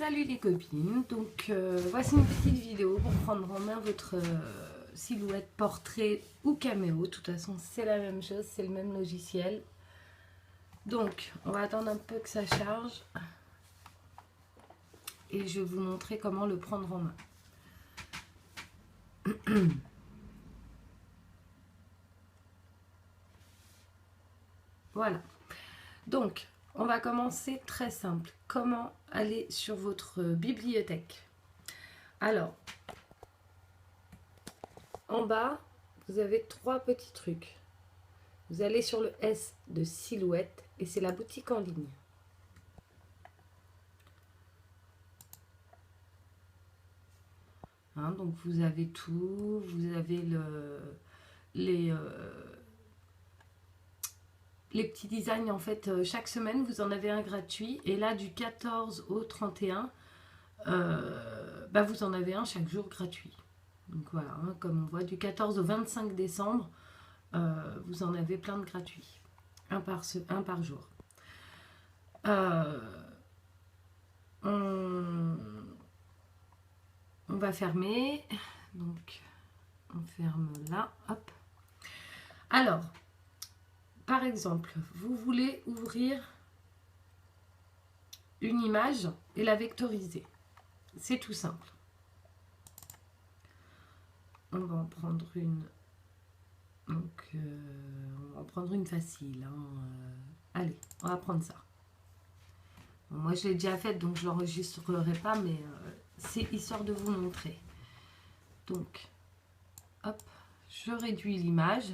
Salut les copines, donc voici une petite vidéo pour prendre en main votre silhouette portrait ou caméo. De toute façon c'est la même chose, c'est le même logiciel. Donc on va attendre un peu que ça charge et je vais vous montrer comment le prendre en main. Voilà, donc on va commencer très simple. Comment aller sur votre bibliothèque? Alors, en bas, vous avez trois petits trucs. Vous allez sur le S de silhouette et c'est la boutique en ligne. Hein, donc vous avez tout, vous avez les petits designs en fait. Chaque semaine vous en avez un gratuit et là du 14 au 31 vous en avez un chaque jour gratuit. Donc voilà, hein, comme on voit du 14 au 25 décembre vous en avez plein de gratuits, un par jour. On va fermer, donc on ferme là, hop. Alors, par exemple, vous voulez ouvrir une image et la vectoriser. C'est tout simple. On va en prendre une. Donc, on va en prendre une facile. Hein. Allez, on va prendre ça. Bon, moi, je l'ai déjà faite, donc je ne l'enregistrerai pas, mais c'est histoire de vous montrer. Donc, hop, je réduis l'image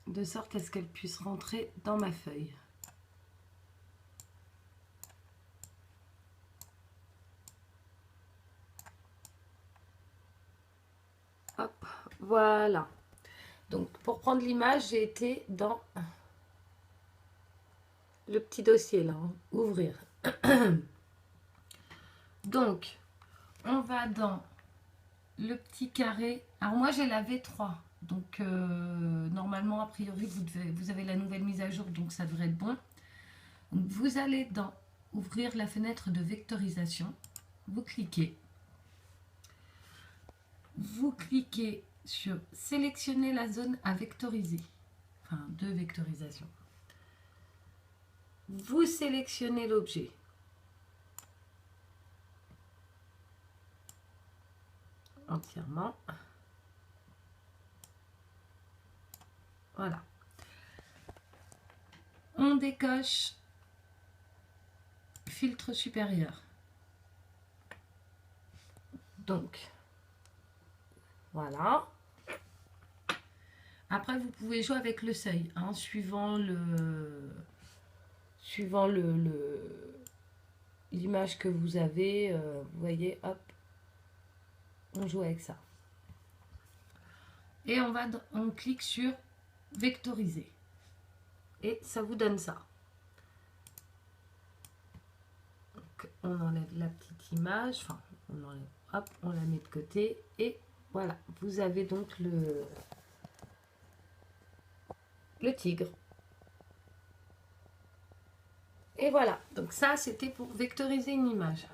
de sorte à ce qu'elle puisse rentrer dans ma feuille. Hop, voilà. Donc, pour prendre l'image, j'ai été dans le petit dossier là, hein, ouvrir. Donc, on va dans le petit carré. Alors moi, j'ai la V3. Donc, normalement, a priori, vous avez la nouvelle mise à jour, donc ça devrait être bon. Donc, vous allez dans ouvrir la fenêtre de vectorisation. Vous cliquez. Vous cliquez sur sélectionner la zone à vectoriser. Enfin, de vectorisation. Vous sélectionnez l'objet. Entièrement. Voilà. On décoche filtre supérieur. Donc, voilà. Après, vous pouvez jouer avec le seuil, hein, suivant l'image que vous avez. Vous voyez, hop, on joue avec ça. Et on clique sur vectoriser. Et ça vous donne ça. Donc, on enlève la petite image. Enfin, on enlève, hop, on la met de côté. Et voilà, vous avez donc le tigre. Et voilà, donc ça c'était pour vectoriser une image.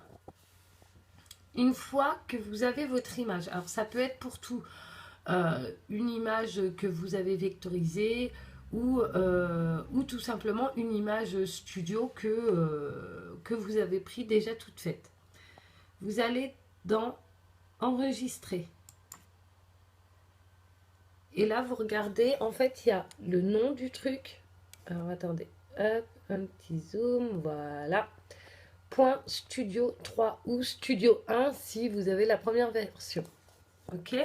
Une fois que vous avez votre image, alors ça peut être pour tout, une image que vous avez vectorisée ou tout simplement une image studio que vous avez pris déjà toute faite. Vous allez dans enregistrer. Et là vous regardez, en fait il y a le nom du truc. Alors attendez, hop, un petit zoom, voilà. Point Studio 3 ou Studio 1 si vous avez la première version. Ok.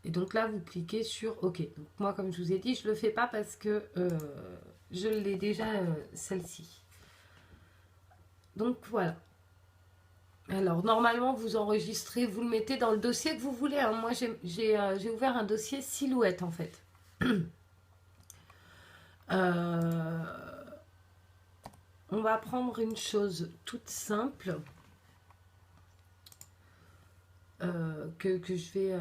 Et donc là, vous cliquez sur OK. Donc moi, comme je vous ai dit, je ne le fais pas parce que je l'ai déjà, celle-ci. Donc voilà. Alors normalement, vous enregistrez, vous le mettez dans le dossier que vous voulez. Hein. Moi, j'ai ouvert un dossier silhouette en fait. On va prendre une chose toute simple que je vais...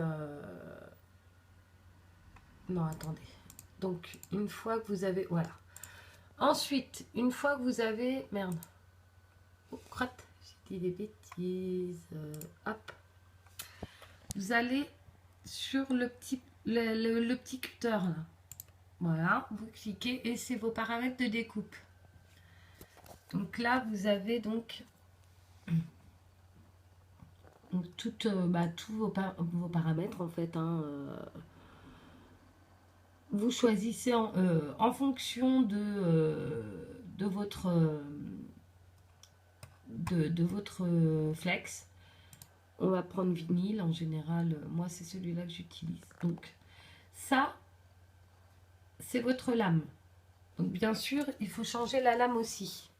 Non, attendez. Donc, une fois que vous avez... Voilà. Ensuite, une fois que vous avez... Merde. Oh, crotte, j'ai dit des bêtises. Hop. Vous allez sur le petit cutter là. Voilà, vous cliquez et c'est vos paramètres de découpe. Donc là, vous avez donc tous vos paramètres en fait. Vous choisissez en fonction de votre flex. On va prendre vinyle en général. Moi, c'est celui-là que j'utilise. Donc ça, c'est votre lame. Donc bien sûr, il faut changer la lame aussi.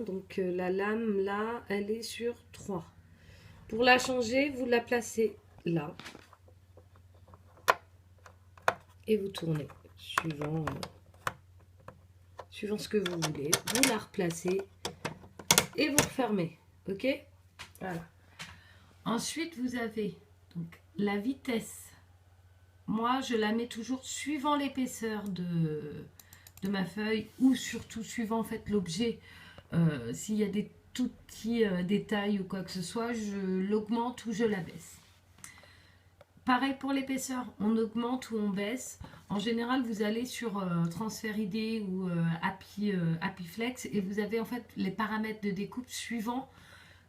Donc la lame là, elle est sur 3. Pour la changer, vous la placez là. Et vous tournez, suivant ce que vous voulez. Vous la replacez et vous refermez. Ok? Voilà. Ensuite, vous avez donc la vitesse. Moi, je la mets toujours suivant l'épaisseur de ma feuille ou surtout suivant en fait l'objet. S'il y a des tout petits détails ou quoi que ce soit, je l'augmente ou je la baisse. Pareil pour l'épaisseur, on augmente ou on baisse. En général, vous allez sur Transfert ID ou Happy Flex et vous avez en fait les paramètres de découpe suivant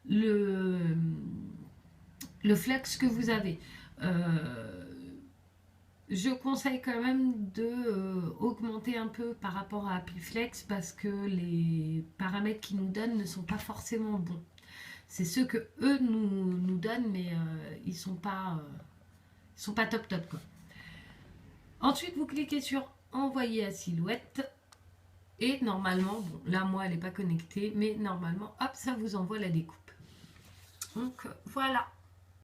le flex que vous avez. Je conseille quand même de augmenter un peu par rapport à Happy Flex parce que les paramètres qu'ils nous donnent ne sont pas forcément bons. C'est ceux que eux nous donnent, mais ils sont pas top quoi. Ensuite, vous cliquez sur envoyer à silhouette et normalement, bon là moi elle n'est pas connectée, mais normalement hop ça vous envoie la découpe. Donc voilà.